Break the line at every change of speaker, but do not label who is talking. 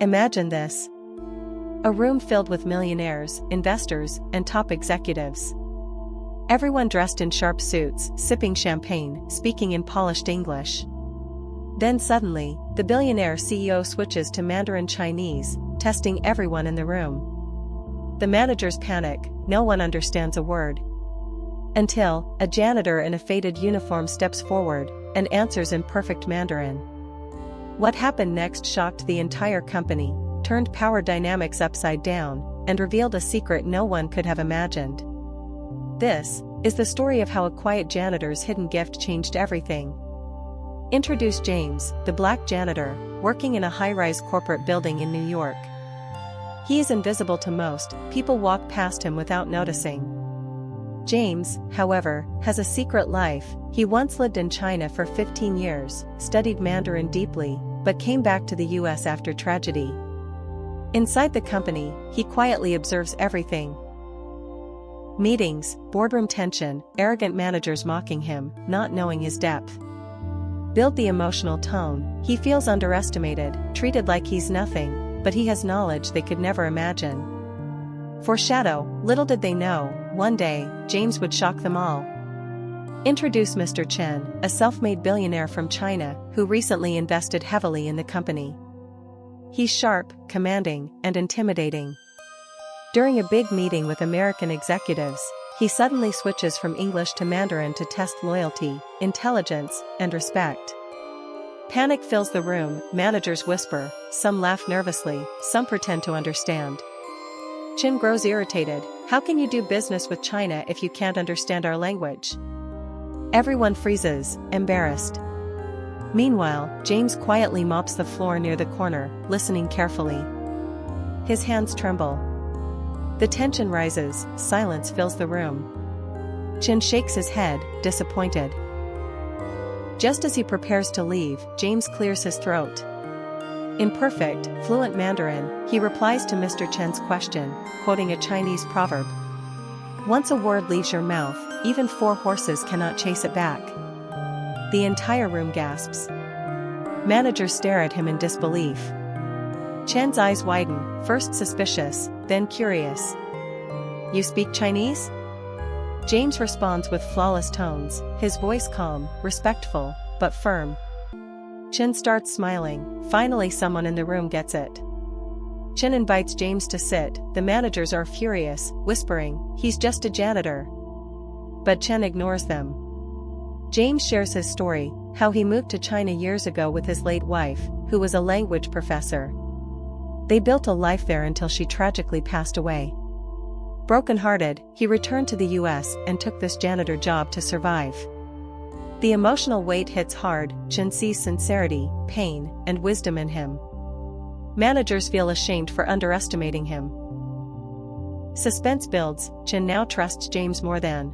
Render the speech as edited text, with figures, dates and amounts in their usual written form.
Imagine this. A room filled with millionaires, investors, and top executives. Everyone dressed in sharp suits, sipping champagne, speaking in polished English. Then suddenly, the billionaire CEO switches to Mandarin Chinese, testing everyone in the room. The managers panic, no one understands a word. Until, a janitor in a faded uniform steps forward and answers in perfect Mandarin. What happened next shocked the entire company, turned power dynamics upside down, and revealed a secret no one could have imagined. This is the story of how a quiet janitor's hidden gift changed everything. Introduce James, the black janitor, working in a high-rise corporate building in New York. He is invisible to most, people walk past him without noticing. James, however, has a secret life. He once lived in China for 15 years, studied Mandarin deeply, but came back to the US after tragedy. Inside the company, he quietly observes everything. Meetings, boardroom tension, arrogant managers mocking him, not knowing his depth. Build the emotional tone. He feels underestimated, treated like he's nothing, but he has knowledge they could never imagine. Foreshadow, little did they know, one day, James would shock them all. Introduce Mr. Chen, a self-made billionaire from China, who recently invested heavily in the company. He's sharp, commanding, and intimidating. During a big meeting with American executives, he suddenly switches from English to Mandarin to test loyalty, intelligence, and respect. Panic fills the room, managers whisper, some laugh nervously, some pretend to understand. Chen grows irritated. How can you do business with China if you can't understand our language? Everyone freezes, embarrassed. Meanwhile, James quietly mops the floor near the corner, listening carefully. His hands tremble. The tension rises, silence fills the room. Chen shakes his head, disappointed. Just as he prepares to leave, James clears his throat. In perfect, fluent Mandarin, he replies to Mr. Chen's question, quoting a Chinese proverb. Once a word leaves your mouth, even 4 horses cannot chase it back. The entire room gasps. Managers stare at him in disbelief. Chen's eyes widen, first suspicious, then curious. You speak Chinese? James responds with flawless tones, his voice calm, respectful, but firm. Chen starts smiling. Finally someone in the room gets it. Chen invites James to sit. The managers are furious, whispering, he's just a janitor. But Chen ignores them. James shares his story, how he moved to China years ago with his late wife, who was a language professor. They built a life there until she tragically passed away. Broken-hearted, he returned to the US and took this janitor job to survive. The emotional weight hits hard. Chen sees sincerity, pain, and wisdom in him. Managers feel ashamed for underestimating him. Suspense builds. Chen now trusts James more than